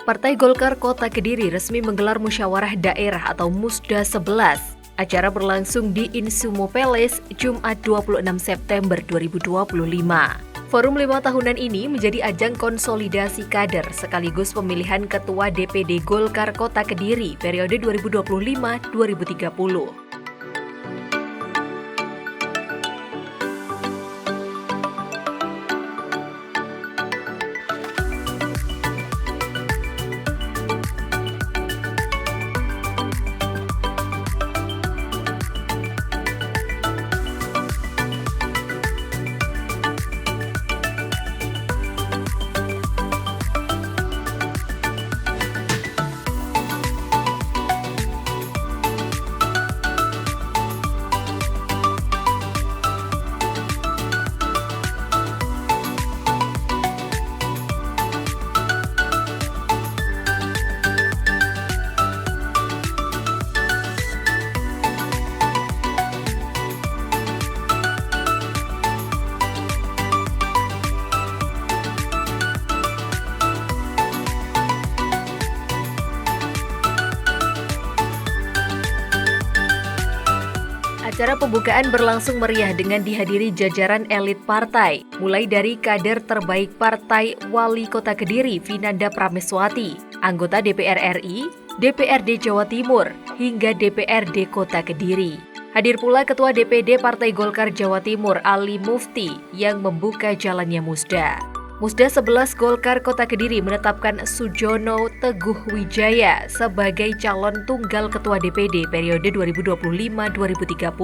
Partai Golkar Kota Kediri resmi menggelar musyawarah daerah atau Musda 11. Acara berlangsung di Insumo Palace, Jumat 26 September 2025. Forum 5 tahunan ini menjadi ajang konsolidasi kader sekaligus pemilihan Ketua DPD Golkar Kota Kediri periode 2025-2030. Acara pembukaan berlangsung meriah dengan dihadiri jajaran elit partai, mulai dari kader terbaik partai Wali Kota Kediri Vinanda Prameswati, anggota DPR RI, DPRD Jawa Timur, hingga DPRD Kota Kediri. Hadir pula Ketua DPD Partai Golkar Jawa Timur Ali Mufti yang membuka jalannya Musda. Musda 11 Golkar Kota Kediri menetapkan Sujono Teguh Wijaya sebagai calon tunggal Ketua DPD periode 2025-2030.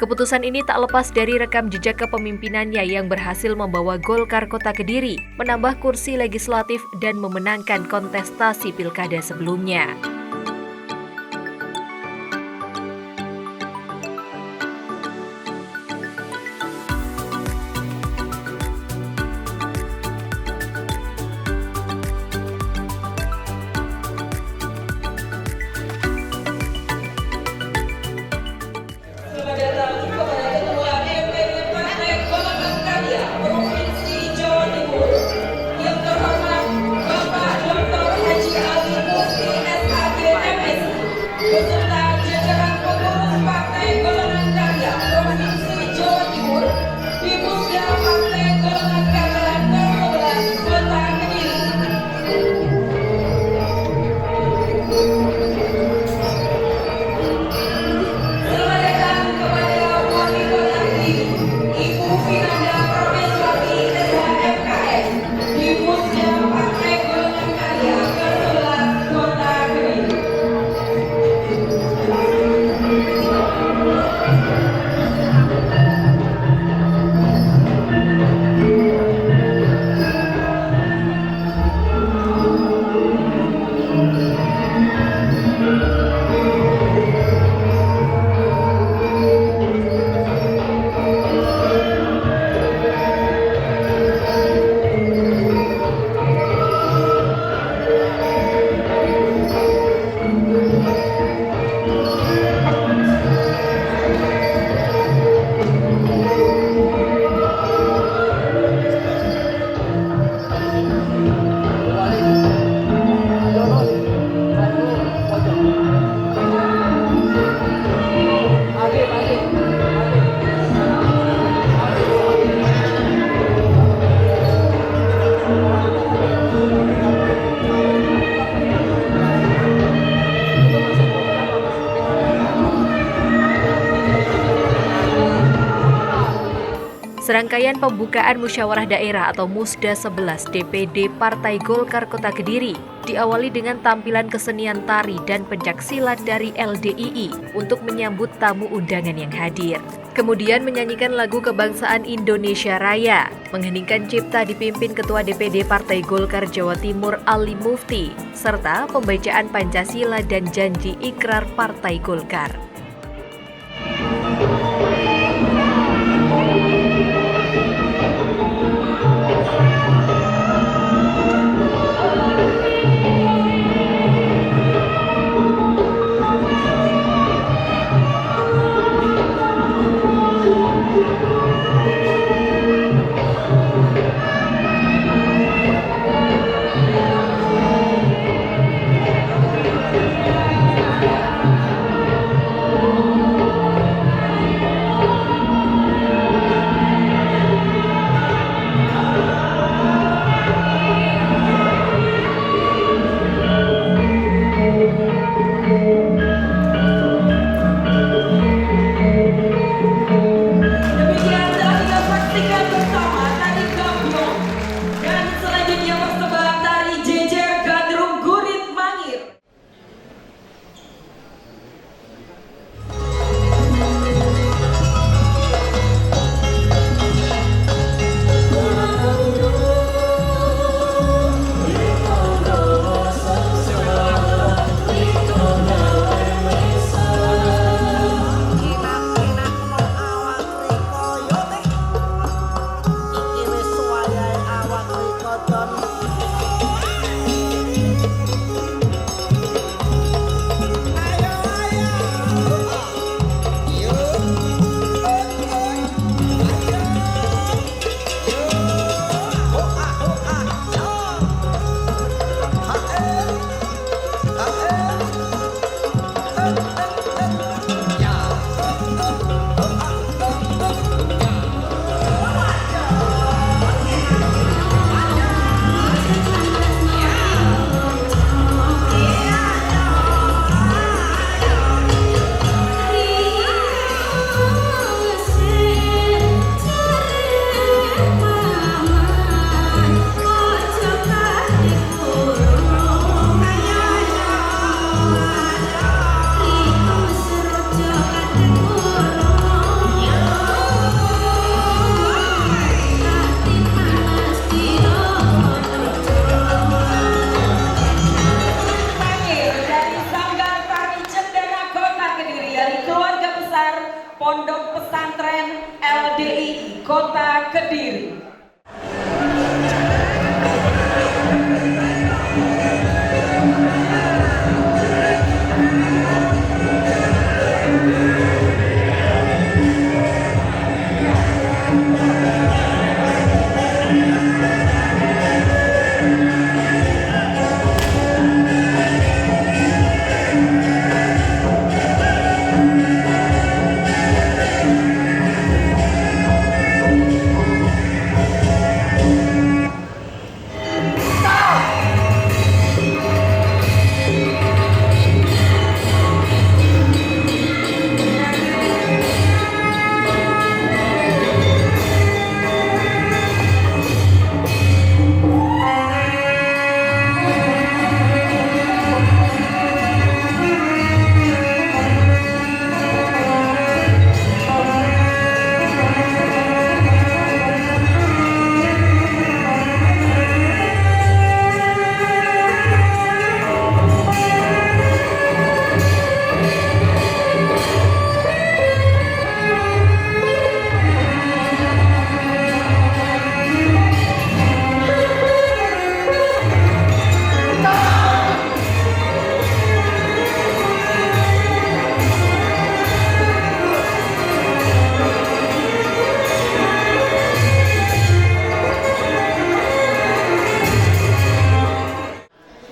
Keputusan ini tak lepas dari rekam jejak kepemimpinannya yang berhasil membawa Golkar Kota Kediri menambah kursi legislatif dan memenangkan kontestasi pilkada sebelumnya. Serangkaian pembukaan musyawarah daerah atau Musda 11 DPD Partai Golkar Kota Kediri diawali dengan tampilan kesenian tari dan pencaksilat dari LDII untuk menyambut tamu undangan yang hadir. Kemudian menyanyikan lagu kebangsaan Indonesia Raya, mengheningkan cipta dipimpin Ketua DPD Partai Golkar Jawa Timur Ali Mufti, serta pembacaan Pancasila dan janji ikrar Partai Golkar. Pondok Pesantren LDI Kota Kediri.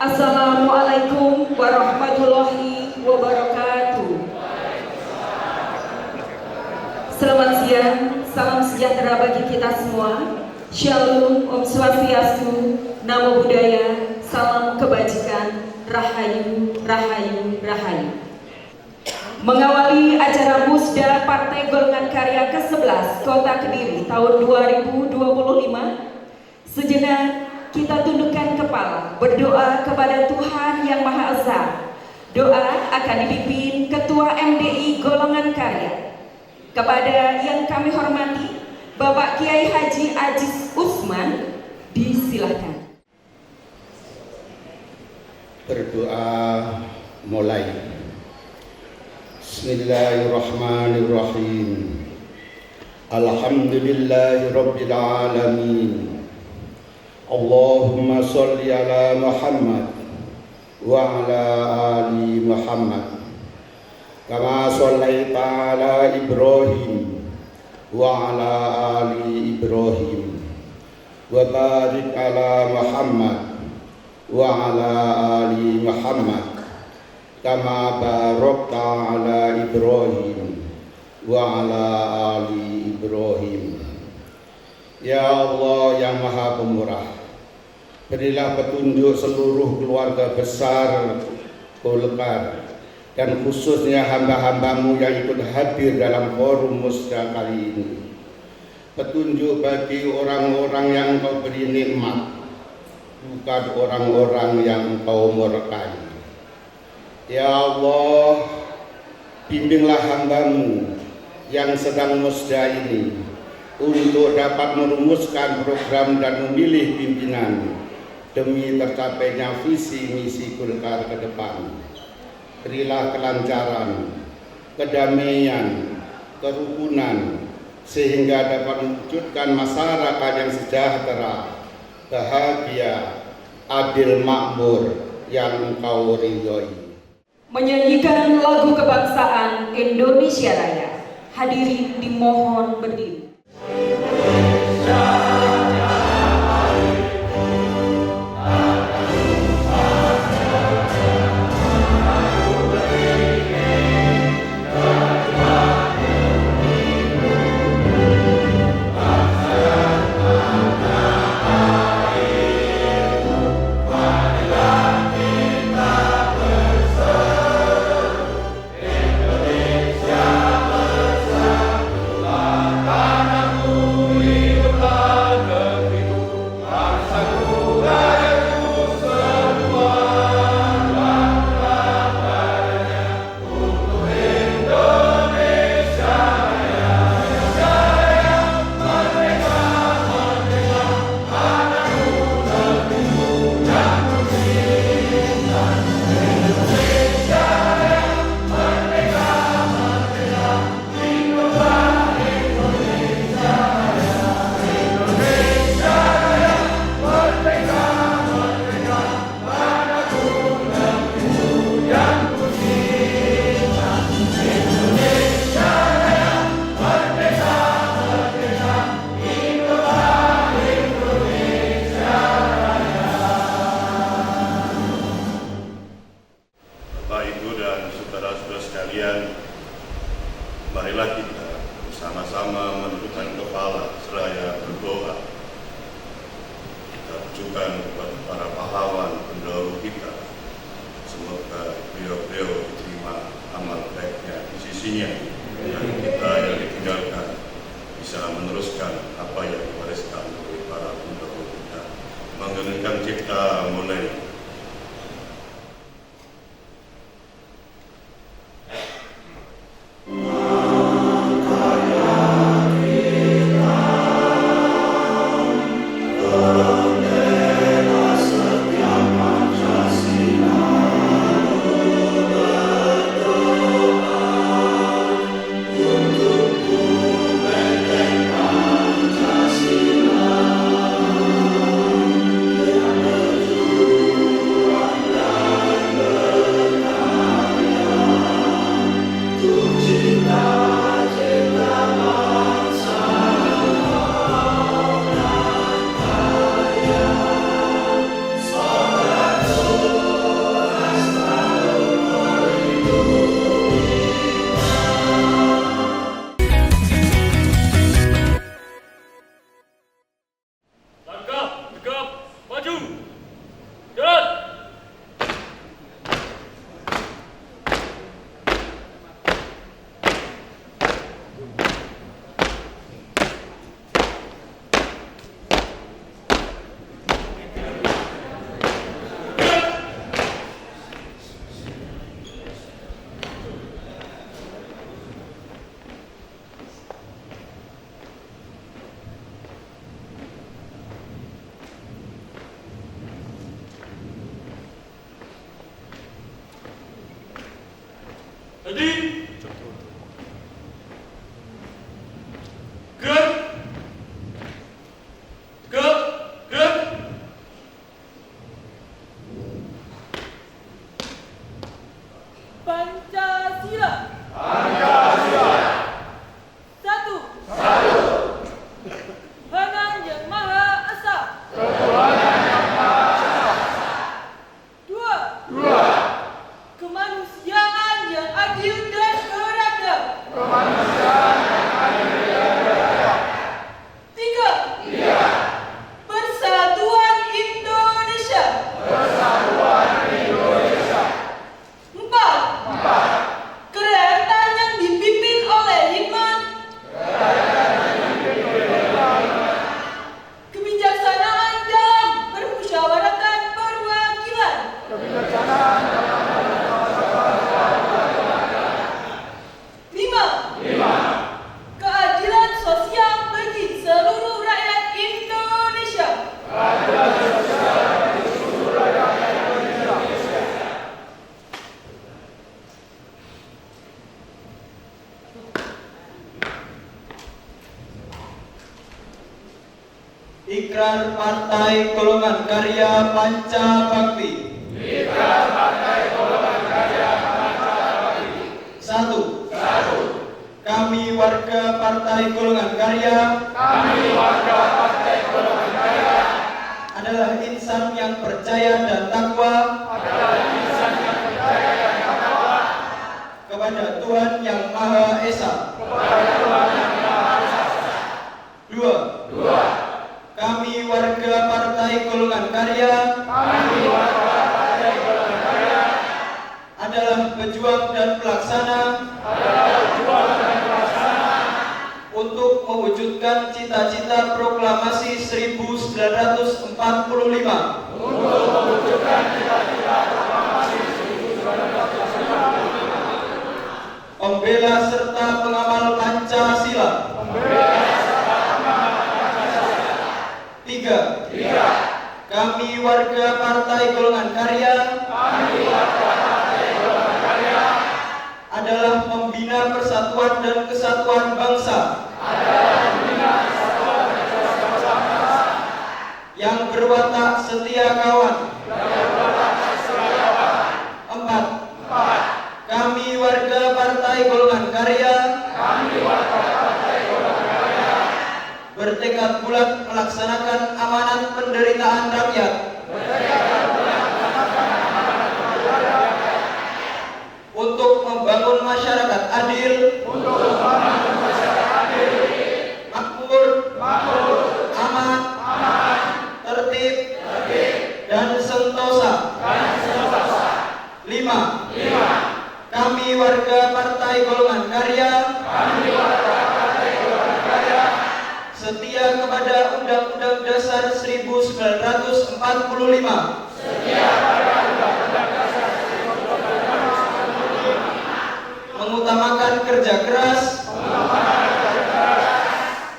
Assalamualaikum warahmatullahi wabarakatuh. Selamat siang, salam sejahtera bagi kita semua. Shalom, Om Swastiastu, Namo Buddhaya, salam kebajikan, Rahayu, Rahayu, Rahayu. Mengawali acara Musda Partai Golongan Karya ke-11 Kota Kediri tahun 2025, sejenak kita tundukkan kepala, berdoa kepada Tuhan Yang Maha Esa. Doa akan dipimpin Ketua MDI Golongan Karya. Kepada yang kami hormati, Bapak Kiai Haji Aziz Usman, disilahkan. Berdoa mulai. Bismillahirrahmanirrahim. Alhamdulillahirabbil alamin. Allahumma sholli ala Muhammad wa ala ali Muhammad kama shallaita ala Ibrahim wa ala ali Ibrahim wa barik ala Muhammad wa ala ali Muhammad kama barakta ala Ibrahim wa ala ali Ibrahim Ya Allah yang Maha Pemurah, berilah petunjuk seluruh keluarga besar Golkar dan khususnya hamba-hambamu yang ikut hadir dalam forum musda kali ini. Petunjuk bagi orang-orang yang Engkau beri nikmat, bukan orang-orang yang Engkau murkai. Ya Allah, bimbinglah hambamu yang sedang musda ini untuk dapat merumuskan program dan memilih pimpinan demi tercapainya visi misi Golkar ke depan. Berilah kelancaran, kedamaian, kerukunan, sehingga dapat mewujudkan masyarakat yang sejahtera, bahagia, adil, makmur yang Engkau ridhoi. Menyanyikan lagu kebangsaan Indonesia Raya. Hadirin dimohon berdiri. marilah kita bersama-sama menundukkan kepala seraya berdoa. Kita tujukan kepada para pahlawan pendahulu kita. Semoga beliau-beliau diterima amal baiknya di sisinya, dan kita yang ditinggalkan bisa meneruskan apa yang diwariskan oleh para pendahulu kita. Mengeningkan cipta mulai. Jadi, gerak. Pancasila. Satu. Tuhan Yang Maha Esa. Dua. Kemanusiaan yang adil dan Ikrar Partai Golongan Karya Panca Bakti. Ikrar Partai Golongan Karya Panca Bakti. 1. Kami warga Partai Golongan Karya. Kami warga Partai Golongan Karya Adalah insan yang percaya dan takwa. Kepada Tuhan Yang Maha Esa. 2. Kami warga Partai Golongan Karya. Adalah pejuang dan pelaksana. Untuk mewujudkan cita-cita proklamasi 1945. Pembela serta pengamal Pancasila. 3. Kami warga Partai Golongan Karya adalah membina persatuan dan kesatuan bangsa yang berwatak setia kawan. 4. Kami warga Partai Golongan Karya bertekad bulat melaksanakan amanat penderitaan rakyat untuk membangun masyarakat adil, makmur, aman, tertib, dan sentosa. 5. Kami warga Partai Golongan Karya setia kepada Undang-Undang Dasar 1945. Mengutamakan kerja keras,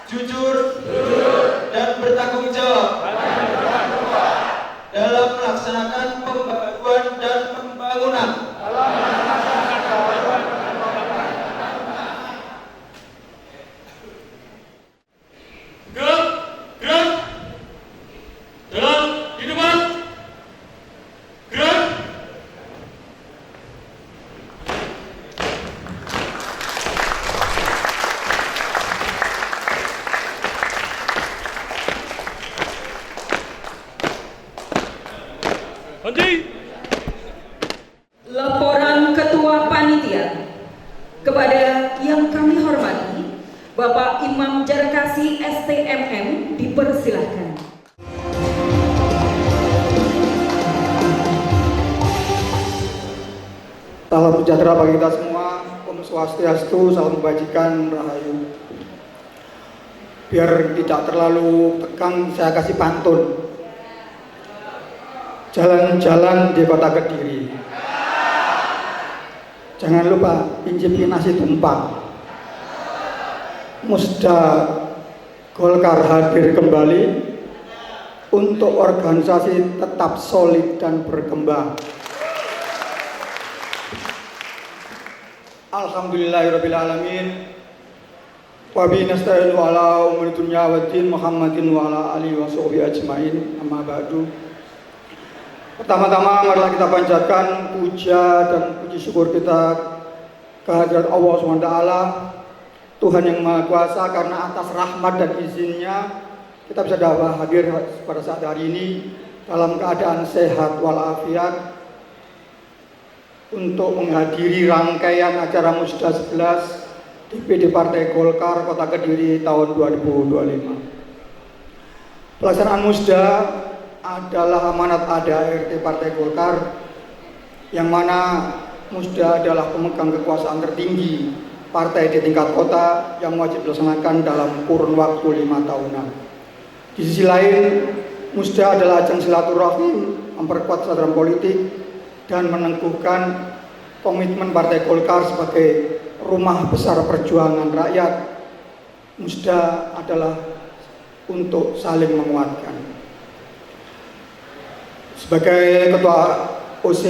jujur, dan bertanggung jawab dalam melaksanakan pembaruan dan pembangunan. Gerak dalam di depan. Gerak. Henti. Laporan Ketua Panitia. Kepada yang kami hormati, Bapak Imam Jarkasi STMM dipersilahkan. Salam sejahtera bagi kita semua. Om Swastiastu, salam kebajikan, rahayu. Biar tidak terlalu tegang, saya kasih pantun. Jalan-jalan di kota Kediri, jangan lupa incipin nasi tumpang. Musda Golkar hadir kembali untuk organisasi tetap solid dan berkembang. Alhamdulillahirrabbilalamin. Wabihi nasta'inu ala umuri dunya waddin Muhammadin wa ala alihi wa sahbihi ajmain. Amma ba'du. Pertama-tama marilah kita panjatkan puja dan puji syukur kita kehadirat Allah SWT, Tuhan yang Maha Kuasa, karena atas rahmat dan izinnya kita bisa dapat hadir pada saat hari ini dalam keadaan sehat walafiat untuk menghadiri rangkaian acara Musda 11 DPD Partai Golkar Kota Kediri tahun 2025. Pelaksanaan Musda adalah amanat ADART Partai Golkar, yang mana Musda adalah pemegang kekuasaan tertinggi partai di tingkat kota yang wajib dilaksanakan dalam kurun waktu 5 tahunan. Di sisi lain, Musda adalah ajang silaturahmi, memperkuat kesadaran politik, dan meneguhkan komitmen Partai Golkar sebagai rumah besar perjuangan rakyat. Musda adalah untuk saling menguatkan. Sebagai Ketua OC,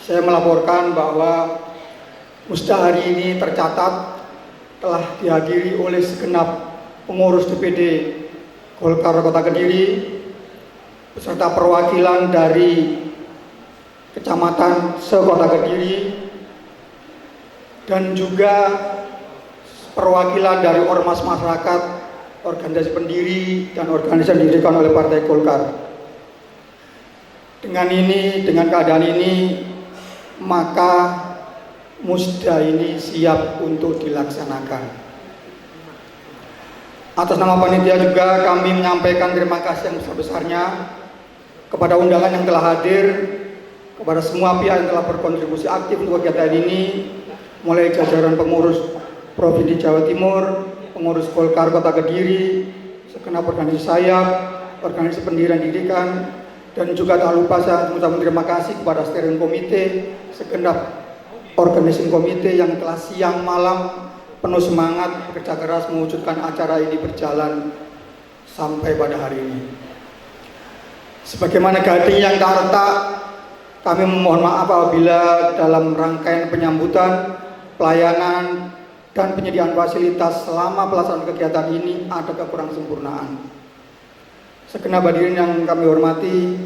saya melaporkan bahwa Musda hari ini tercatat telah dihadiri oleh segenap pengurus DPD Golkar Kota Kediri beserta perwakilan dari Kecamatan se-Kota Kediri dan juga perwakilan dari ormas masyarakat, organisasi pendiri dan organisasi yang didirikan oleh Partai Golkar. Dengan keadaan ini, maka musda ini siap untuk dilaksanakan. Atas nama panitia juga kami menyampaikan terima kasih yang besar-besarnya kepada undangan yang telah hadir, kepada semua pihak yang telah berkontribusi aktif untuk kegiatan ini, mulai jajaran pengurus Provinsi Jawa Timur, pengurus Golkar Kota Kediri, segenap organisasi sayap, organisasi pendirian didikan, dan juga tak lupa saya mengucapkan terima kasih kepada steering komite, segenap organisasi komite yang telah siang malam penuh semangat bekerja keras mewujudkan acara ini berjalan sampai pada hari ini. Sebagaimana gading yang tak retak, kami memohon maaf apabila dalam rangkaian penyambutan, pelayanan, dan penyediaan fasilitas selama pelaksanaan kegiatan ini ada kekurang sempurnaan. Segenap hadirin yang kami hormati,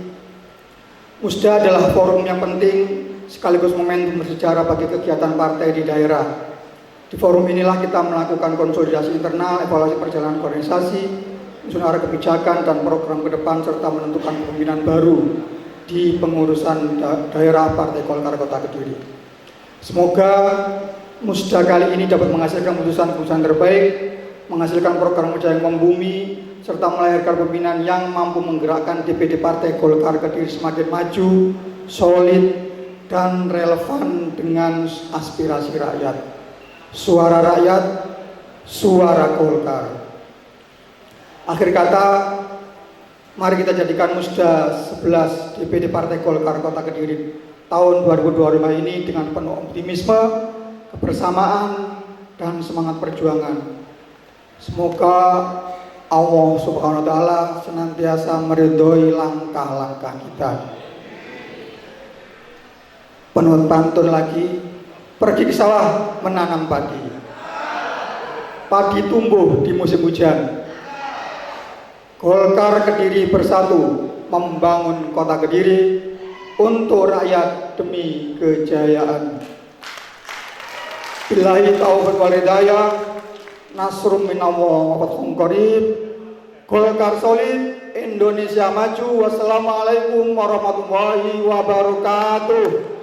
Musda adalah forum yang penting sekaligus momentum bersejarah bagi kegiatan partai di daerah. Di forum inilah kita melakukan konsolidasi internal, evaluasi perjalanan organisasi, menyusun arah kebijakan dan program ke depan, serta menentukan kepemimpinan baru di pengurusan daerah Partai Golkar Kota Kediri. Semoga Musda kali ini dapat menghasilkan keputusan-keputusan terbaik, menghasilkan program kerja yang membumi, serta melahirkan pimpinan yang mampu menggerakkan DPD Partai Golkar Kediri semakin maju, solid, dan relevan dengan aspirasi rakyat. Suara rakyat, suara Golkar. Akhir kata, mari kita jadikan Musda 11 DPD Partai Golkar Kota Kediri tahun 2025 ini dengan penuh optimisme, kebersamaan, dan semangat perjuangan. Semoga Allah Subhanahu wa Ta'ala senantiasa meridhoi langkah-langkah kita. Penuh pantun lagi, pergi ke sawah menanam padi. Padi tumbuh di musim hujan. Golkar Kediri bersatu membangun Kota Kediri untuk rakyat demi kejayaan. Billahi taufiq wal hidayah, nasrum minallah wa fathun qarib. Golkar solid, Indonesia maju. Wassalamualaikum warahmatullahi wabarakatuh.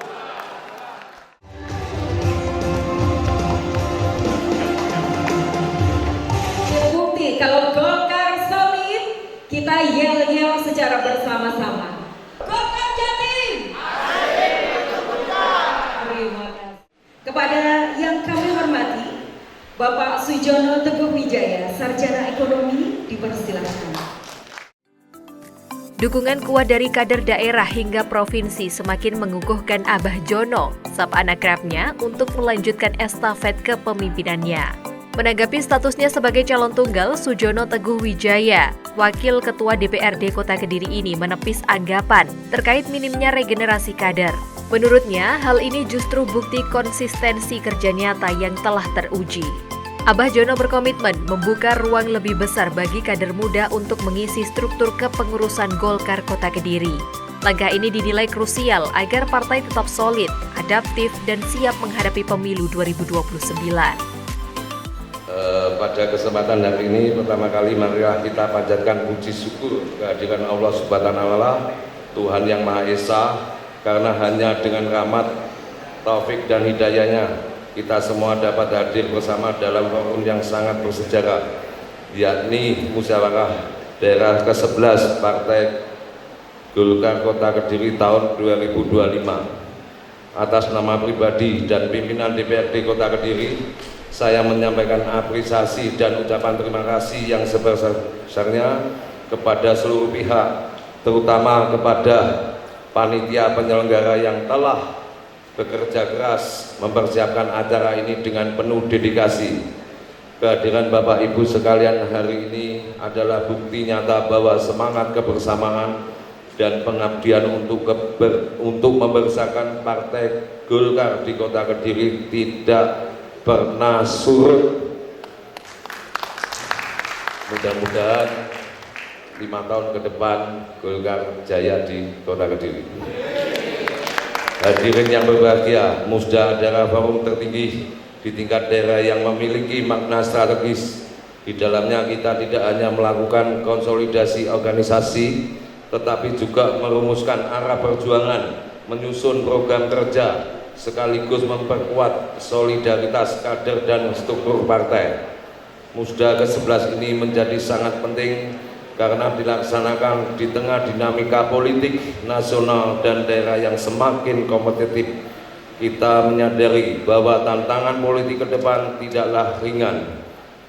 Kalau Golkar solid, kita yel-yel secara bersama-sama. Golkar Jatim. Terima kasih. Kepada yang kami hormati, Bapak Sujono Teguh Wijaya, Sarjana Ekonomi, dipersilakan. Dukungan kuat dari kader daerah hingga provinsi semakin mengukuhkan Abah Jono, sapaan akrabnya, untuk melanjutkan estafet kepemimpinannya. Menanggapi statusnya sebagai calon tunggal, Sujono Teguh Wijaya, Wakil Ketua DPRD Kota Kediri ini menepis anggapan terkait minimnya regenerasi kader. Menurutnya, hal ini justru bukti konsistensi kerja nyata yang telah teruji. Abah Jono berkomitmen membuka ruang lebih besar bagi kader muda untuk mengisi struktur kepengurusan Golkar Kota Kediri. Langkah ini dinilai krusial agar partai tetap solid, adaptif, dan siap menghadapi pemilu 2029. Pada kesempatan hari ini, pertama kali marilah kita panjatkan puji syukur kehadiran Allah Subhanahu wa Ta'ala, Tuhan yang Maha Esa, karena hanya dengan rahmat, taufik, dan hidayahnya kita semua dapat hadir bersama dalam forum yang sangat bersejarah, yakni musyawarah daerah ke-11 Partai Golkar Kota Kediri tahun 2025. Atas nama pribadi dan pimpinan DPRD Kota Kediri, saya menyampaikan apresiasi dan ucapan terima kasih yang sebesar-besarnya kepada seluruh pihak, terutama kepada panitia penyelenggara yang telah bekerja keras mempersiapkan acara ini dengan penuh dedikasi. Kehadiran Bapak Ibu sekalian hari ini adalah bukti nyata bahwa semangat kebersamaan dan pengabdian untuk membesarkan Partai Golkar di Kota Kediri tidak pernah surut. Mudah-mudahan 5 tahun ke depan Golkar jaya di Kota Kediri. Hadirin yang berbahagia, Musda adalah forum tertinggi di tingkat daerah yang memiliki makna strategis. Di dalamnya kita tidak hanya melakukan konsolidasi organisasi, tetapi juga merumuskan arah perjuangan, menyusun program kerja, sekaligus memperkuat solidaritas kader dan struktur partai. Musda ke-11 ini menjadi sangat penting karena dilaksanakan di tengah dinamika politik nasional dan daerah yang semakin kompetitif. Kita menyadari bahwa tantangan politik ke depan tidaklah ringan.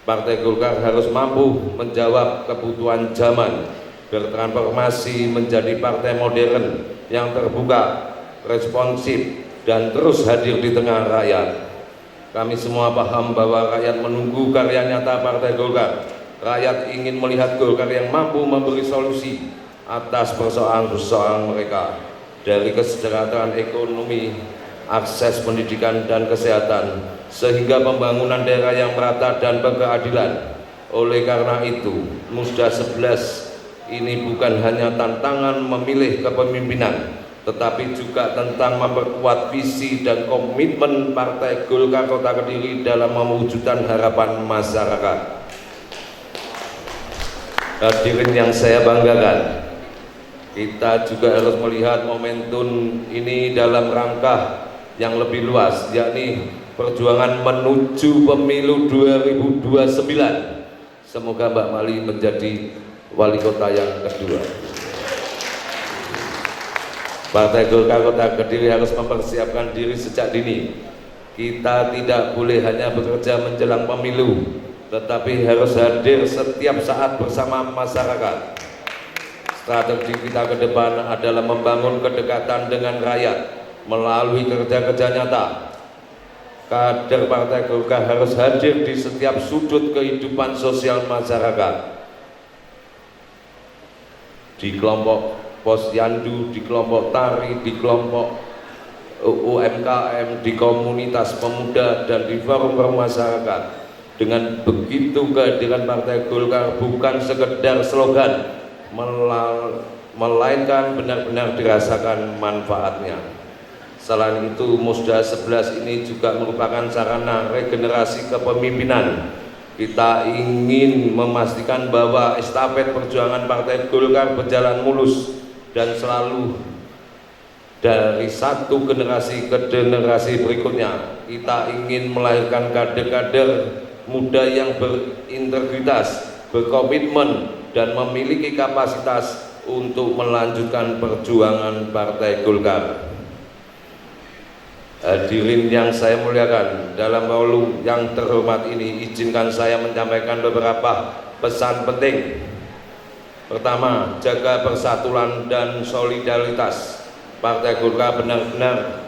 Partai Golkar harus mampu menjawab kebutuhan zaman, bertransformasi menjadi partai modern yang terbuka, responsif, dan terus hadir di tengah rakyat. Kami semua paham bahwa rakyat menunggu karya nyata Partai Golkar. Rakyat ingin melihat Golkar yang mampu memberi solusi atas persoalan-persoalan mereka, dari kesejahteraan ekonomi, akses pendidikan dan kesehatan, sehingga pembangunan daerah yang merata dan berkeadilan. Oleh karena itu, Musda 11 ini bukan hanya tantangan memilih kepemimpinan, tetapi juga tentang memperkuat visi dan komitmen Partai Golkar Kota Kediri dalam mewujudkan harapan masyarakat. Hadirin yang saya banggakan, kita juga harus melihat momentum ini dalam rangka yang lebih luas, yakni perjuangan menuju pemilu 2029. Semoga Mbak Mali menjadi wali kota yang kedua. Partai Golkar Kota Kediri harus mempersiapkan diri sejak dini. Kita tidak boleh hanya bekerja menjelang pemilu, tetapi harus hadir setiap saat bersama masyarakat. Strategi kita ke depan adalah membangun kedekatan dengan rakyat melalui kerja-kerja nyata. Kader Partai Golkar harus hadir di setiap sudut kehidupan sosial masyarakat, di kelompok posyandu, di kelompok tari, di kelompok UMKM, di komunitas pemuda, dan di forum masyarakat. Dengan begitu, kehadiran Partai Golkar bukan sekedar slogan, melainkan benar-benar dirasakan manfaatnya. Selain itu, Musda 11 ini juga merupakan sarana regenerasi kepemimpinan. Kita ingin memastikan bahwa estafet perjuangan Partai Golkar berjalan mulus dan selalu dari satu generasi ke generasi berikutnya. Kita ingin melahirkan kader-kader muda yang berintegritas, berkomitmen, dan memiliki kapasitas untuk melanjutkan perjuangan Partai Golkar. Hadirin yang saya muliakan, dalam forum yang terhormat ini izinkan saya menyampaikan beberapa pesan penting. Pertama, jaga persatuan dan solidaritas. Partai Golkar benar-benar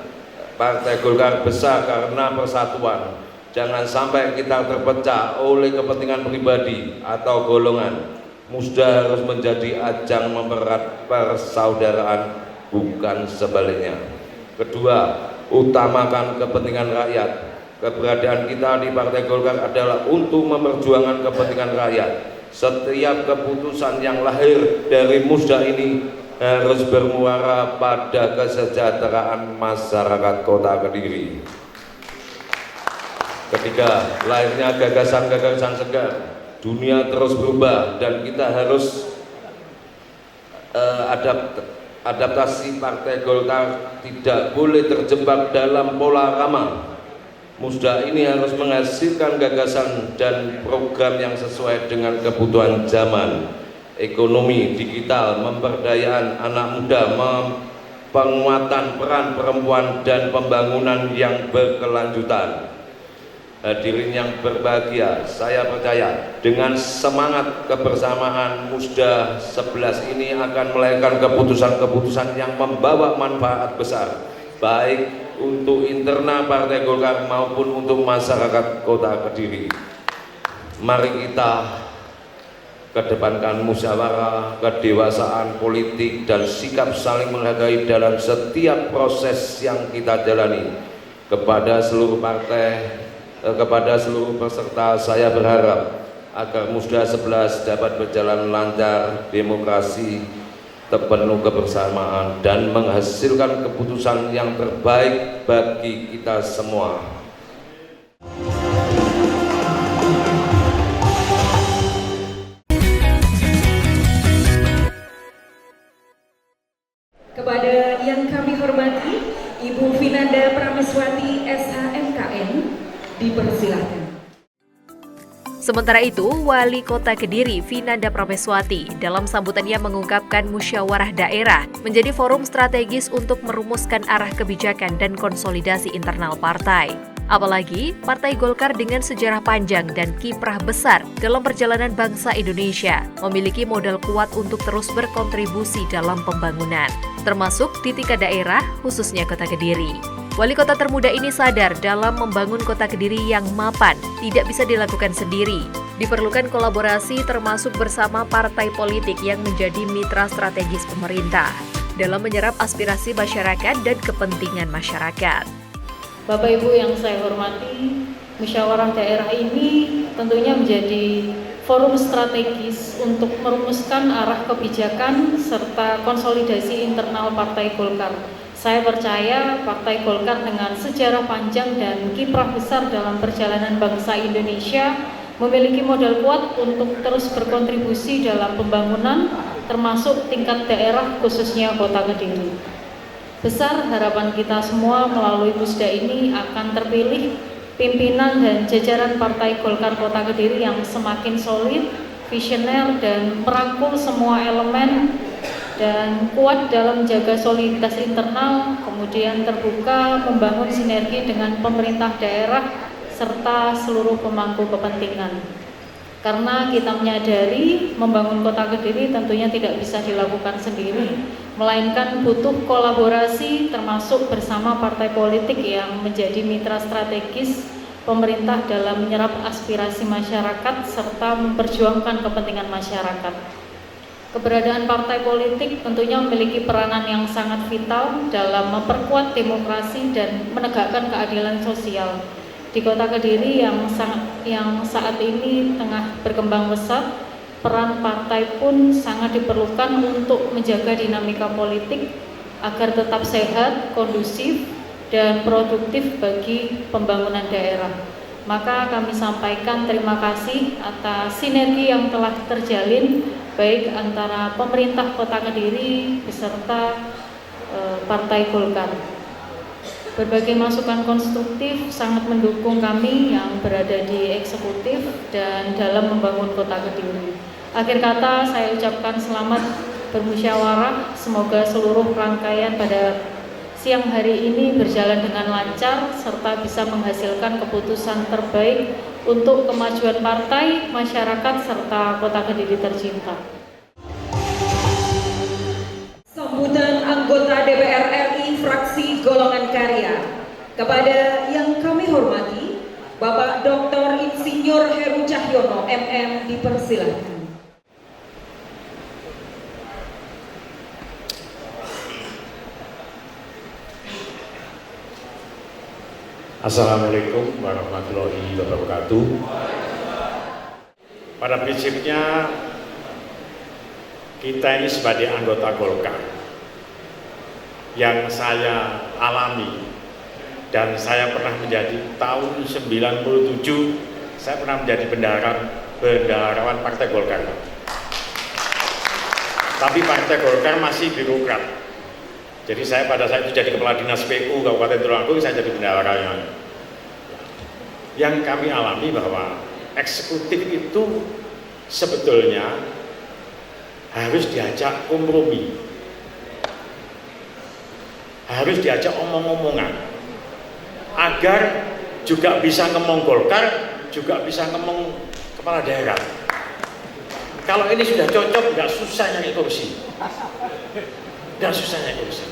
Partai Golkar besar karena persatuan. Jangan sampai kita terpecah oleh kepentingan pribadi atau golongan. Musda harus menjadi ajang mempererat persaudaraan, bukan sebaliknya. Kedua, utamakan kepentingan rakyat. Keberadaan kita di Partai Golkar adalah untuk memperjuangkan kepentingan rakyat. Setiap keputusan yang lahir dari Musda ini harus bermuara pada kesejahteraan masyarakat Kota Kediri. Ketiga, lahirnya gagasan-gagasan segar. Dunia terus berubah dan kita harus adaptasi. Partai Golkar tidak boleh terjebak dalam pola lama. Musda ini harus menghasilkan gagasan dan program yang sesuai dengan kebutuhan zaman. Ekonomi digital, pemberdayaan anak muda, penguatan peran perempuan, dan pembangunan yang berkelanjutan. Hadirin yang berbahagia, saya percaya dengan semangat kebersamaan Musda 11 ini akan melahirkan keputusan-keputusan yang membawa manfaat besar, baik untuk internal Partai Golkar maupun untuk masyarakat Kota Kediri. Mari kita kedepankan musyawarah, kedewasaan politik, dan sikap saling menghargai dalam setiap proses yang kita jalani. Kepada seluruh partai, kepada seluruh peserta, saya berharap agar Musda 11 dapat berjalan lancar, demokrasi, penuh kebersamaan, dan menghasilkan keputusan yang terbaik bagi kita semua. Kepada yang kami hormati, Ibu Vinanda Prameswati SHMKN, dipersilahkan. Sementara itu, Wali Kota Kediri Vinanda Prameswati dalam sambutannya mengungkapkan musyawarah daerah menjadi forum strategis untuk merumuskan arah kebijakan dan konsolidasi internal partai. Apalagi, Partai Golkar dengan sejarah panjang dan kiprah besar dalam perjalanan bangsa Indonesia memiliki modal kuat untuk terus berkontribusi dalam pembangunan, termasuk di tingkat daerah, khususnya Kota Kediri. Wali kota termuda ini sadar dalam membangun Kota Kediri yang mapan tidak bisa dilakukan sendiri. Diperlukan kolaborasi termasuk bersama partai politik yang menjadi mitra strategis pemerintah dalam menyerap aspirasi masyarakat dan kepentingan masyarakat. Bapak Ibu yang saya hormati, musyawarah daerah ini tentunya menjadi forum strategis untuk merumuskan arah kebijakan serta konsolidasi internal Partai Golkar. Saya percaya Partai Golkar dengan sejarah panjang dan kiprah besar dalam perjalanan bangsa Indonesia memiliki modal kuat untuk terus berkontribusi dalam pembangunan termasuk tingkat daerah khususnya Kota Kediri. Besar harapan kita semua melalui Musda ini akan terpilih pimpinan dan jajaran Partai Golkar Kota Kediri yang semakin solid, visioner, dan merangkul semua elemen dan kuat dalam menjaga soliditas internal, kemudian terbuka membangun sinergi dengan pemerintah daerah serta seluruh pemangku kepentingan. Karena kita menyadari membangun Kota Kediri tentunya tidak bisa dilakukan sendiri, melainkan butuh kolaborasi termasuk bersama partai politik yang menjadi mitra strategis pemerintah dalam menyerap aspirasi masyarakat serta memperjuangkan kepentingan masyarakat. Keberadaan partai politik tentunya memiliki peranan yang sangat vital dalam memperkuat demokrasi dan menegakkan keadilan sosial. Di Kota Kediri yang saat ini tengah berkembang pesat, peran partai pun sangat diperlukan untuk menjaga dinamika politik agar tetap sehat, kondusif, dan produktif bagi pembangunan daerah. Maka kami sampaikan terima kasih atas sinergi yang telah terjalin baik antara pemerintah Kota Kediri beserta Partai Golkar. Berbagai masukan konstruktif sangat mendukung kami yang berada di eksekutif dan dalam membangun Kota Kediri. Akhir kata saya ucapkan selamat bermusyawarah, semoga seluruh rangkaian pada siang hari ini berjalan dengan lancar serta bisa menghasilkan keputusan terbaik untuk kemajuan partai, masyarakat, serta Kota Kediri tercinta. Sambutan anggota DPR RI fraksi Golongan Karya. Kepada yang kami hormati, Bapak Dr. Insinyur Heru Cahyono MM, dipersilahkan. Assalamualaikum warahmatullahi wabarakatuh. Pada prinsipnya kita ini sebagai anggota Golkar yang saya alami dan saya pernah menjadi tahun 97 saya pernah menjadi bendaharawan Partai Golkar. Tapi Partai Golkar masih birokrat. Jadi saya pada saat itu jadi kepala dinas PU Kabupaten Tulungagung, saya jadi bendaharanya. Yang kami alami bahwa eksekutif itu sebetulnya harus diajak kompromi, harus diajak omong-omongan, agar juga bisa ngomong Golkar, juga bisa ngomong kepala daerah. Kalau ini sudah cocok, nggak susah nyari kursi. Dan susahnya kursi.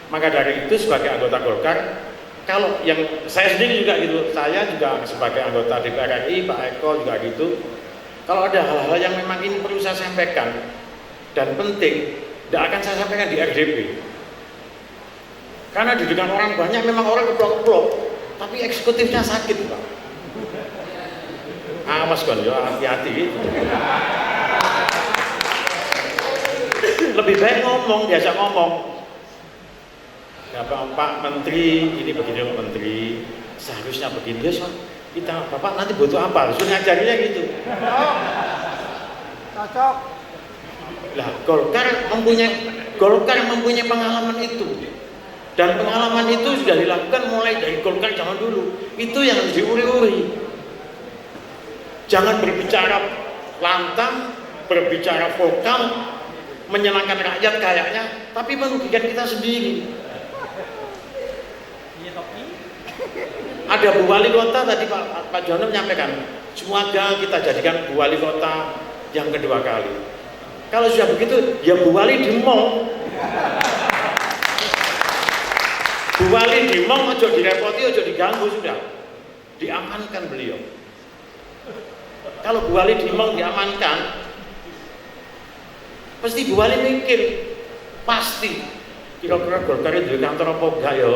Maka dari itu sebagai anggota Golkar, kalau yang saya sendiri juga gitu, saya juga sebagai anggota DPR RI, Pak Eko juga gitu. Kalau ada hal-hal yang memang ini perlu saya sampaikan dan penting, tidak akan saya sampaikan di RDP. Karena di depan orang banyak memang orang keplok-keplok, tapi eksekutifnya sakit, Pak. awas kan, ya hati-hati gitu. Lebih baik ngomong, diajak ngomong. Ya Pak Menteri, ini begini Pak Menteri, seharusnya begini. Ya kita, Bapak nanti butuh apa? Suruh ngajarinya gitu. Cocok. Lah Golkar mempunyai pengalaman itu. Dan pengalaman itu sudah dilakukan mulai dari Golkar zaman dulu. Itu yang harus diuri-uri. Jangan berbicara lantang, berbicara vokal, menyenangkan rakyat kayaknya, tapi merugikan kita sendiri. Ada Bu Wali Kota tadi Pak Jono menyampaikan, semoga kita jadikan Bu Wali Kota yang kedua kali. Kalau sudah begitu, ya Bu Wali di mall. Bu Wali di mall, ojo direpoti, ojo diganggu sudah. Diamankan beliau. Kalau Bu Wali di mall diamankan, pasti Bu Wali mikir, pasti kira-kira Golkar itu kantor apa enggak ya?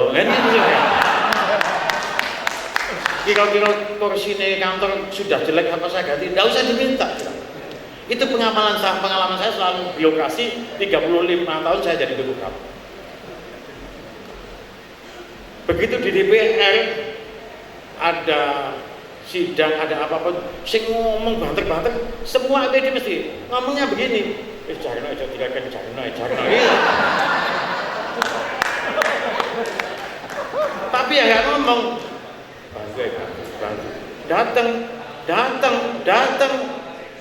Kira-kira kursinya kantor sudah jelek apa saya ganti? Tidak usah diminta. Itu pengalaman saya selalu birokrasi 35 tahun saya jadi birokrat. Begitu di DPR ada sidang, ada apa-apa, sing ngomong banter-banter, semua APD mesti ngomongnya begini. Jarno aja tirakan Jarno. Tapi ya nggak ngomong.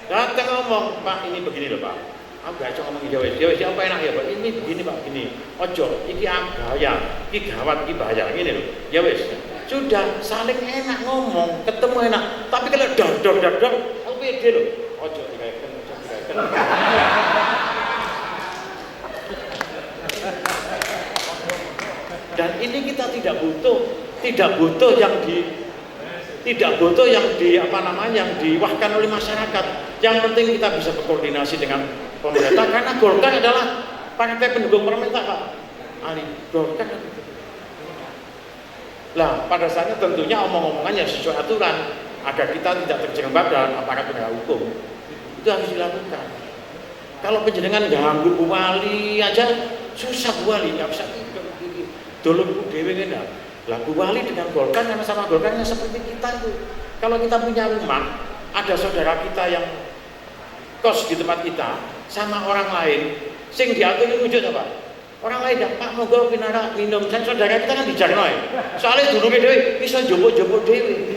Datang ngomong, Pak ini begini loh Pak. Aku gak cuma ngomong Jawa apa enak ya Pak? Ini begini Pak, begini. Ojo, iki bahaya, iki gawat, iki bahaya, gini loh. Ya wes, sudah saling enak ngomong, ketemu enak. Tapi kalau dor, aku pede loh. Ojo dikaitkan. Dan ini kita tidak butuh yang diwakilkan oleh masyarakat. Yang penting kita bisa berkoordinasi dengan pemerintah, karena Golkar adalah partai pendukung pemerintah Pak Ali. Golkar. Lah pada saatnya tentunya omong-omongan yang sesuai aturan agar kita tidak terjerembab dalam aparat penegak hukum. Itu harus dilakukan. Kalau penjenengan ganggu Bu Wali aja susah Bu Wali, nggak bisa dulu Bu Dewi ini. Lah Bu Wali dengan Golkar sama Golkarnya seperti kita itu. Kalau kita punya rumah, ada saudara kita yang kos di tempat kita sama orang lain, sing diatur wujud apa? Orang lain dah, Pak moga pinara minum, dan saudara kita kan dijarno ya. Soalnya dulu dewe bisa jopo dewe.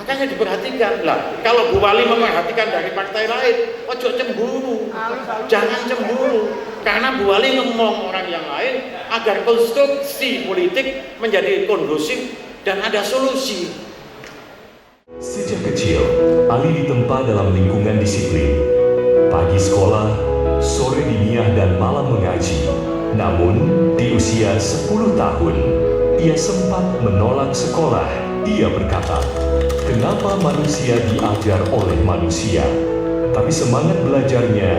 Makanya diperhatikan lah. Kalau Bu Wali memperhatikan dari partai lain, ojo cemburu, jangan cemburu. Karena Bu Wali ngomong orang yang lain agar konstruksi politik menjadi kondusif dan ada solusi. Sejak kecil, Ali ditempa dalam lingkungan disiplin. Pagi sekolah, sore diniah dan malam mengaji. Namun, di usia 10 tahun, ia sempat menolak sekolah. Ia berkata, kenapa manusia diajar oleh manusia? Tapi semangat belajarnya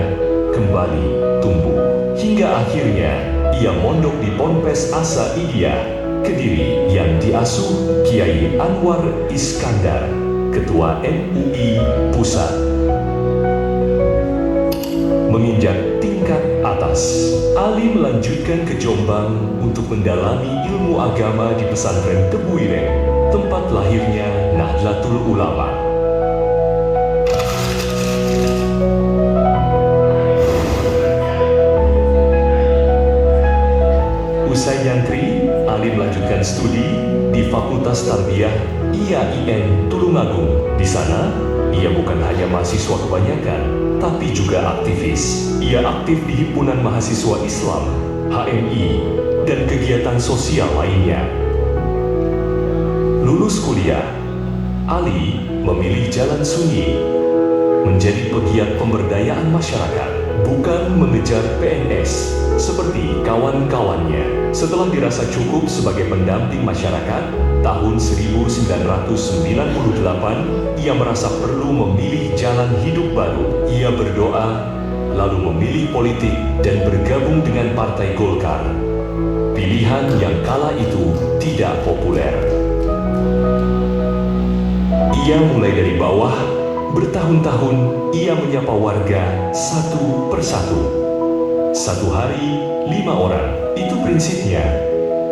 kembali tumbuh. Hingga akhirnya, ia mondok di Ponpes Asa Idia, Kediri yang diasuh Kiai Anwar Iskandar, Ketua MUI Pusat. Menginjak tingkat atas, Ali melanjutkan ke Jombang untuk mendalami ilmu agama di pesantren Tebuireng, tempat lahirnya Nahdlatul Ulama. Usai nyantri, Ali melanjutkan studi di Fakultas Tarbiyah IAIN Tulungagung. Di sana, ia bukan hanya mahasiswa kebanyakan, tapi juga aktivis. Ia aktif di Himpunan Mahasiswa Islam, HMI, dan kegiatan sosial lainnya. Lulus kuliah, Ali memilih jalan sunyi, menjadi pegiat pemberdayaan masyarakat, bukan mengejar PNS seperti kawan-kawannya. Setelah dirasa cukup sebagai pendamping masyarakat, tahun 1998, ia merasa perlu memilih jalan hidup baru. Ia berdoa, lalu memilih politik dan bergabung dengan Partai Golkar. Pilihan yang kala itu tidak populer. Ia mulai dari bawah, bertahun-tahun ia menyapa warga satu persatu. Satu hari, 5 orang, itu prinsipnya.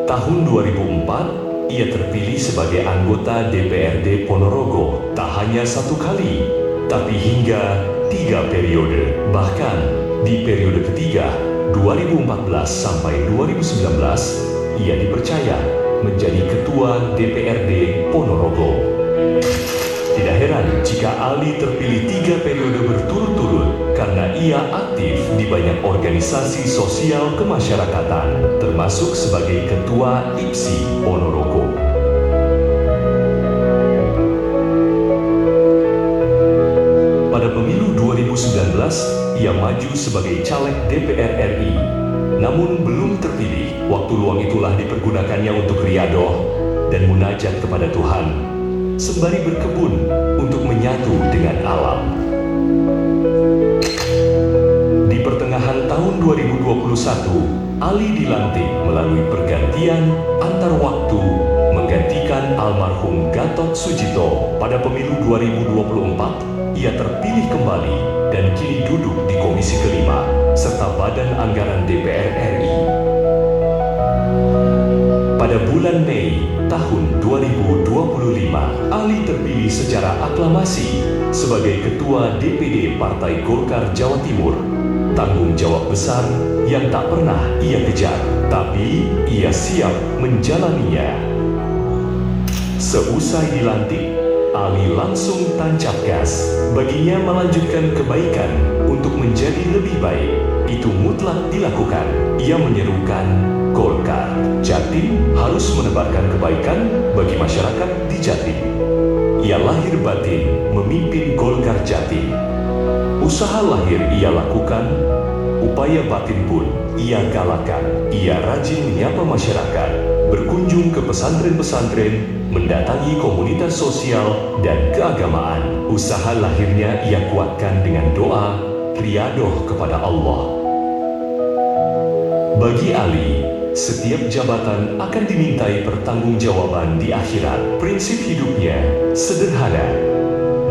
Tahun 2004, ia terpilih sebagai anggota DPRD Ponorogo, tak hanya 1 kali, tapi hingga 3 periode. Bahkan, di periode ketiga, 2014 sampai 2019, ia dipercaya menjadi Ketua DPRD Ponorogo. Tidak heran jika Ali terpilih 3 periode berturut-turut karena ia aktif di banyak organisasi sosial kemasyarakatan, termasuk sebagai Ketua IPSI Ponorogo. Pada pemilu 2019, ia maju sebagai caleg DPR RI, namun belum terpilih. Waktu luang itulah dipergunakannya untuk riadoh dan munajat kepada Tuhan, sembari berkebun untuk menyatu dengan alam. Di pertengahan tahun 2021, Ali dilantik melalui pergantian antar waktu menggantikan almarhum Gatot Sujito. Pada pemilu 2024, ia terpilih kembali dan kini duduk di Komisi Kelima serta Badan Anggaran DPR RI. Pada bulan Mei tahun 2025, Ali terpilih secara aklamasi sebagai Ketua DPD Partai Golkar Jawa Timur. Tanggung jawab besar yang tak pernah ia kejar, tapi ia siap menjalaninya. Seusai dilantik, Ali langsung tancap gas. Baginya melanjutkan kebaikan untuk menjadi lebih baik. Itu mutlak dilakukan. Ia menyerukan Golkar Jatim harus menebarkan kebaikan bagi masyarakat di Jatim. Ia lahir batin memimpin Golkar Jatim. Usaha lahir ia lakukan, upaya batin pun ia galakan. Ia rajin menyapa masyarakat, berkunjung ke pesantren-pesantren, mendatangi komunitas sosial dan keagamaan. Usaha lahirnya ia kuatkan dengan doa, riadoh kepada Allah. Bagi Ali, setiap jabatan akan dimintai pertanggungjawaban di akhirat. Prinsip hidupnya sederhana,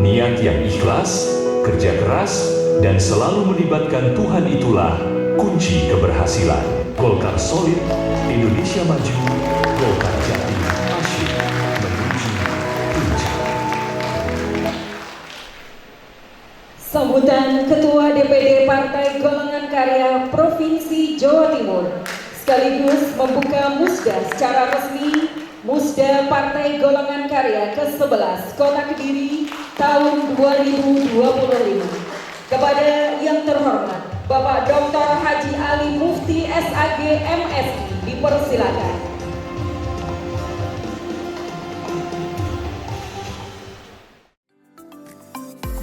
niat yang ikhlas, kerja keras, dan selalu melibatkan Tuhan itulah kunci keberhasilan. Golkar solid, Indonesia maju, Golkar Jatim asyik menuju puncak. Sambutan Ketua DPD Partai Golongan Karya Provinsi Jawa Timur sekaligus membuka musda secara resmi Musda Partai Golongan Karya ke-11 Kota Kediri tahun 2025. Kepada yang terhormat Bapak Dr. Haji Ali Mufti SAG MSI dipersilakan.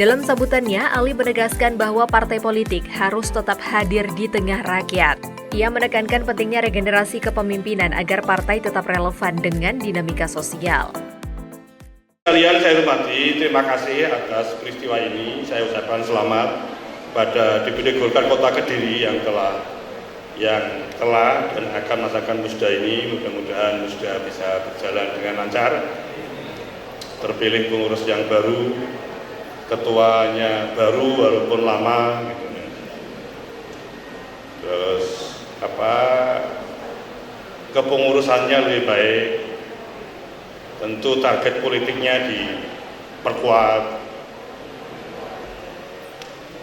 Dalam sambutannya, Ali menegaskan bahwa partai politik harus tetap hadir di tengah rakyat. Ia menekankan pentingnya regenerasi kepemimpinan agar partai tetap relevan dengan dinamika sosial. Kalian saya hormati, terima kasih atas peristiwa ini. Saya ucapkan selamat pada DPD Golkar Kota Kediri yang telah dan akan melaksanakan musda ini. Mudah-mudahan musda bisa berjalan dengan lancar. Terpilih pengurus yang baru, ketuanya baru walaupun lama gitu. Terus kepengurusannya lebih baik. Tentu target politiknya diperkuat.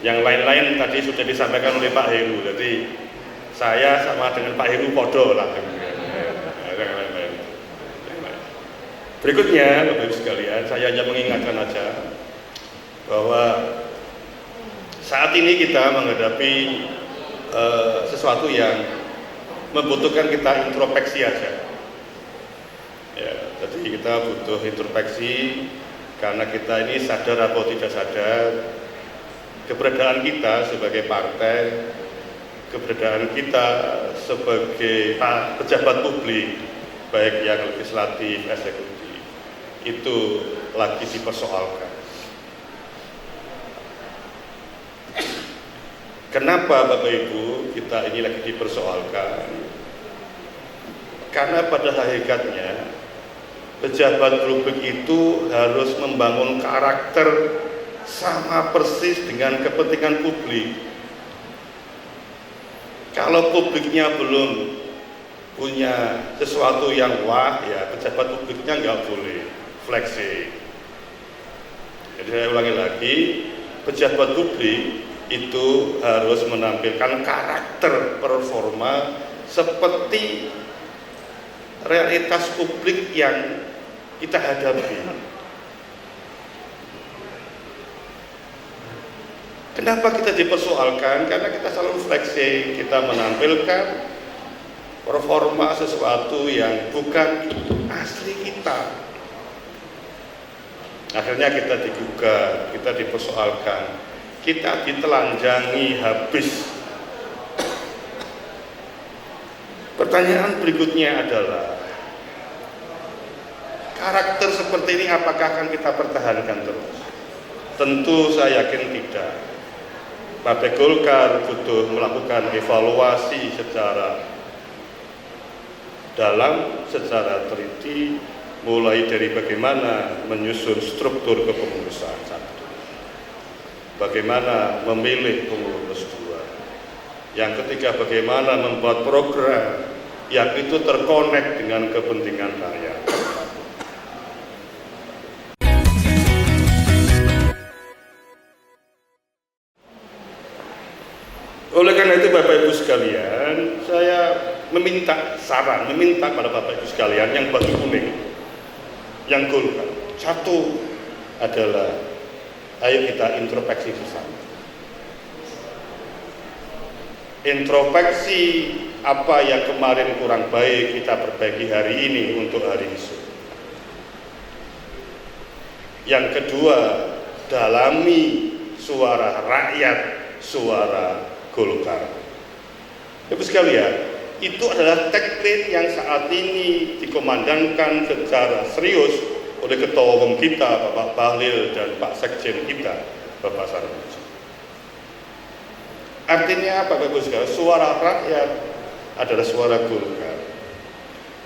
Yang lain-lain tadi sudah disampaikan oleh Pak Heru. Jadi saya sama dengan Pak Heru podo lah. Berikutnya, Bapak Ibu sekalian, saya hanya mengingatkan aja bahwa saat ini kita menghadapi sesuatu yang membutuhkan kita introspeksi aja. Ya, jadi kita butuh introspeksi karena kita ini sadar atau tidak sadar keberadaan kita sebagai partai, keberadaan kita sebagai pejabat publik, baik yang legislatif, eksekutif, itu lagi dipersoalkan. Kenapa Bapak Ibu kita ini lagi dipersoalkan? Karena pada hakikatnya pejabat publik itu harus membangun karakter sama persis dengan kepentingan publik. Kalau publiknya belum punya sesuatu yang wah, ya pejabat publiknya nggak boleh flexing. Jadi saya ulangi lagi, pejabat publik itu harus menampilkan karakter performa seperti realitas publik yang kita hadapi. Kenapa kita dipersoalkan? Karena kita selalu flexing, kita menampilkan performa sesuatu yang bukan asli kita. Akhirnya kita digugat, kita dipersoalkan, kita ditelanjangi habis. Pertanyaan berikutnya adalah, karakter seperti ini apakah akan kita pertahankan terus? Tentu saya yakin tidak. Partai Golkar butuh melakukan evaluasi secara dalam, secara teliti, mulai dari bagaimana menyusun struktur kepengurusan satu, bagaimana memilih pengurus dua, yang ketiga bagaimana membuat program yang itu terkonek dengan kepentingan rakyat. Oleh karena itu Bapak Ibu sekalian, saya meminta pada Bapak Ibu sekalian yang baju kuning, yang Golkar. Satu adalah, ayo kita introspeksi bersama. Introspeksi apa yang kemarin kurang baik kita perbaiki hari ini untuk hari esok. Yang kedua, dalami suara rakyat, suara Golkar. Ibu sekalian, itu adalah tagline yang saat ini dikomandangkan secara serius oleh Ketua Umum kita, Bapak Bahlil, dan Pak Sekjen kita, Bapak Sarmuji. Artinya apa, Bapak Ibu sekalian? Suara rakyat adalah suara Golkar.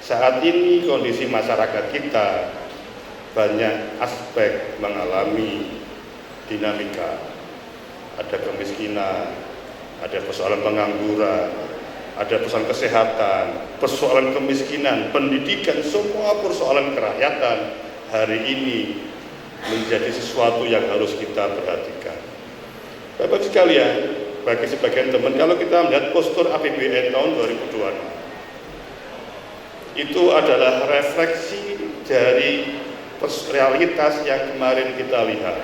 Saat ini kondisi masyarakat kita banyak aspek mengalami dinamika. Ada kemiskinan, ada persoalan pengangguran, ada persoalan kesehatan, persoalan kemiskinan, pendidikan, semua persoalan kerakyatan hari ini menjadi sesuatu yang harus kita perhatikan. Bapak sekalian, bagi sebagian teman, kalau kita melihat postur APBN tahun 2026, itu adalah refleksi dari realitas yang kemarin kita lihat.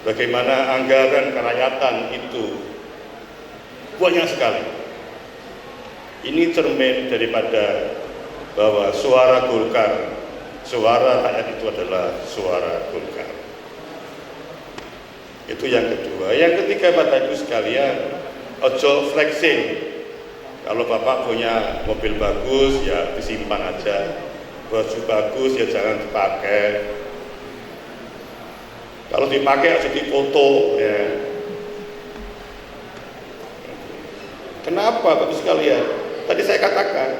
Bagaimana anggaran kerakyatan itu banyak sekali. Ini cermin daripada bahwa suara Golkar, suara rakyat itu adalah suara Golkar. Itu yang kedua. Yang ketiga, Bapak Ibu sekalian, ojo flexing. Kalau Bapak punya mobil bagus, ya disimpan aja. Baju bagus, ya jangan dipakai. Kalau dipakai harus difoto, ya. Kenapa, Bapak sekalian? Tadi saya katakan,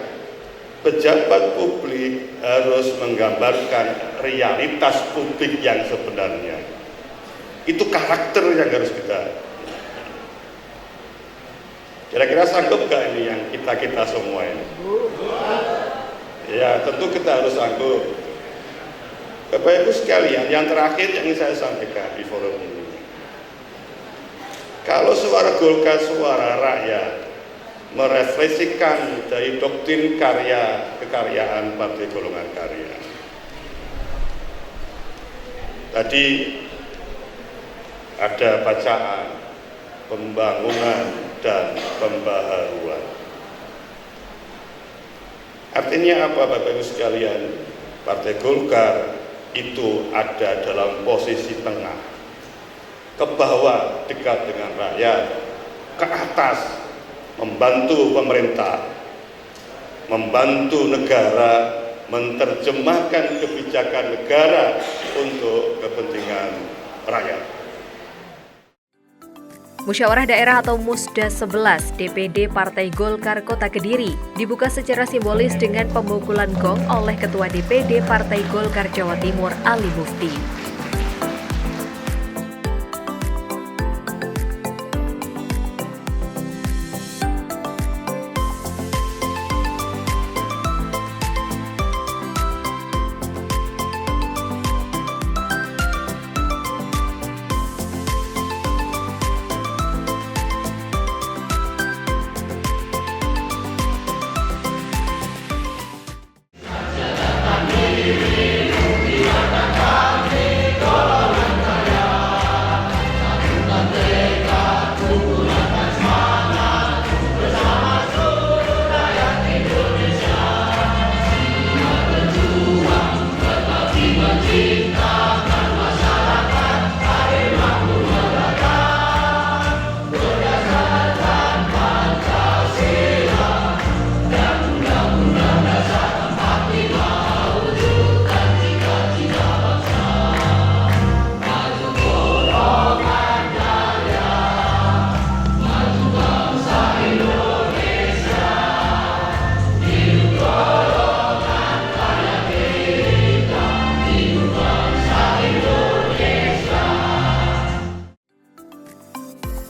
pejabat publik harus menggambarkan realitas publik yang sebenarnya. Itu karakter yang harus kita. Kira-kira sanggup gak ini yang kita semua ini? Ya, tentu kita harus sanggup. Bapak Ibu sekalian, yang terakhir yang ingin saya sampaikan di forum ini, kalau suara Golkar, suara rakyat, merefleksikan dari doktrin karya kekaryaan Partai Golongan Karya. Tadi ada bacaan pembangunan dan pembaharuan. Artinya apa, Bapak Ibu sekalian? Partai Golkar itu ada dalam posisi tengah, ke bawah dekat dengan rakyat, ke atas membantu pemerintah, membantu negara menerjemahkan kebijakan negara untuk kepentingan rakyat. Musyawarah Daerah atau Musda 11 DPD Partai Golkar Kota Kediri dibuka secara simbolis dengan pemukulan gong oleh Ketua DPD Partai Golkar Jawa Timur Ali Mufti.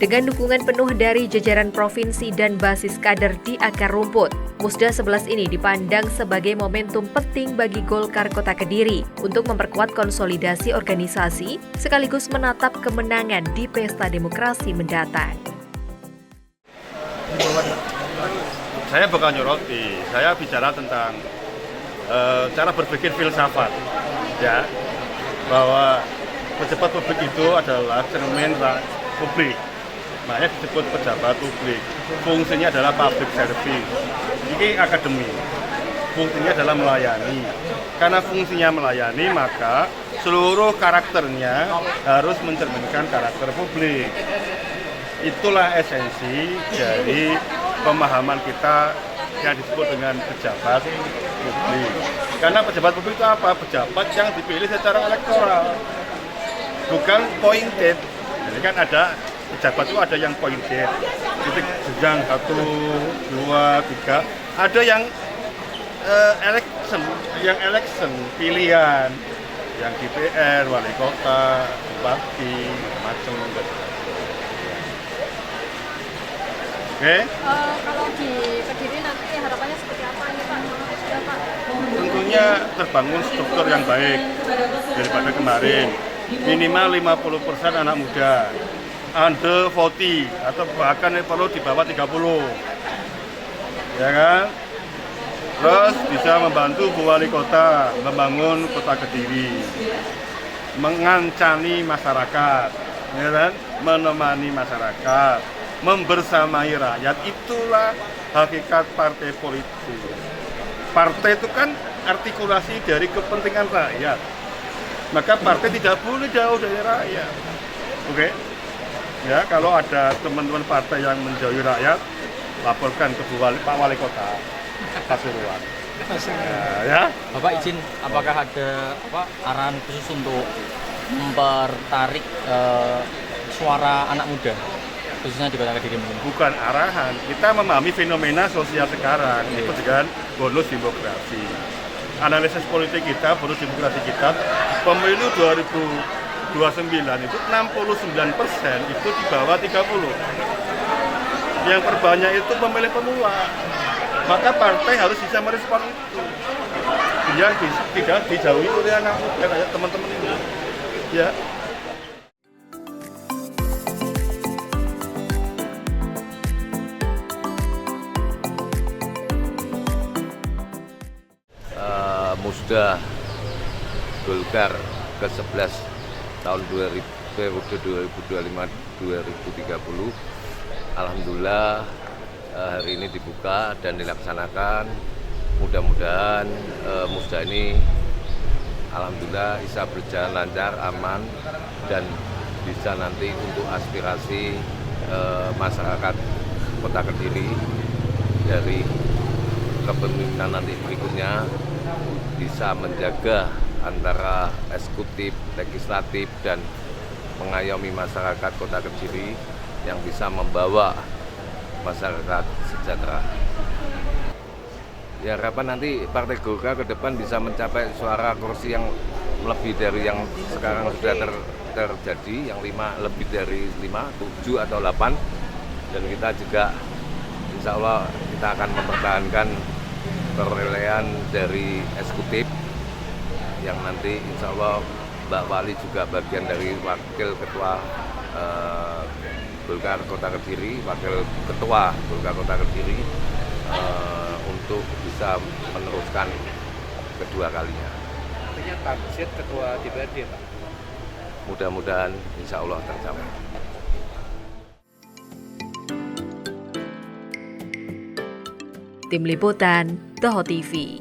Dengan dukungan penuh dari jajaran provinsi dan basis kader di akar rumput, Musda 11 ini dipandang sebagai momentum penting bagi Golkar Kota Kediri untuk memperkuat konsolidasi organisasi sekaligus menatap kemenangan di pesta demokrasi mendatang. Saya bukan nyoroti, saya bicara tentang cara berpikir filsafat, ya, bahwa pejabat publik itu adalah cermin publik. Makanya disebut pejabat publik. Fungsinya adalah public service. Ini akademi. Fungsinya adalah melayani. Karena fungsinya melayani, maka seluruh karakternya harus mencerminkan karakter publik. Itulah esensi dari pemahaman kita yang disebut dengan pejabat publik. Karena pejabat publik itu apa? Pejabat yang dipilih secara elektoral, bukan pointed. Jadi kan ada pejabat itu ada yang pointed, titik jenjang 1, 2, 3. Ada yang election pilihan, yang DPR, wali kota, bupati, macam. Oke? Kalau di Kediri nanti harapannya seperti apa ini Pak? Tentunya terbangun struktur yang baik daripada kemarin. Minimal 50% anak muda, under 40 atau bahkan perlu di bawah 30, ya kan? Terus bisa membantu Bu Wali Kota membangun Kota Kediri, mengancani masyarakat, ya kan? Menemani masyarakat, membersamai rakyat. Itulah hakikat partai politik. Partai itu kan artikulasi dari kepentingan rakyat, maka partai tidak boleh jauh dari rakyat. Oke? Ya, kalau ada teman-teman partai yang menjauhi rakyat, laporkan ke Pak Wali Kota Pasuruan. Ya. Bapak izin, apakah ada arahan khusus untuk mempertarik suara anak muda, khususnya di Kota Kediri? Bukan arahan, kita memahami fenomena sosial sekarang, itu dengan bonus demokrasi. Analisis politik kita, bonus demokrasi kita, pemilu 2029 itu 69% itu di bawah 30. Yang terbanyak itu pemilih pemula. Maka partai harus bisa merespon itu. Biar tidak dijauhi oleh anak muda kayak teman-teman ini. Ya. Musda Golkar ke-11 tahun 2025-2030. Alhamdulillah hari ini dibuka dan dilaksanakan. Mudah-mudahan Musda ini alhamdulillah bisa berjalan lancar, aman, dan bisa nanti untuk aspirasi masyarakat Kota Kediri dari kepemimpinan nanti berikutnya bisa menjaga antara eksekutif, legislatif, dan mengayomi masyarakat Kota Kediri yang bisa membawa masyarakat sejahtera. Ya, harapan nanti Partai Golkar ke depan bisa mencapai suara kursi yang lebih dari yang sekarang sudah terjadi, yang lebih dari 5, 7 atau 8. Dan kita juga insya Allah kita akan mempertahankan perolehan dari eksekutif yang nanti insya Allah Mbak Wali juga bagian dari wakil ketua Golkar Kota Kediri, wakil ketua Golkar Kota Kediri untuk bisa meneruskan kedua kalinya. Artinya target ketua DPRD, Pak? Mudah-mudahan insya Allah tercapai. Tim Liputan, Toho TV.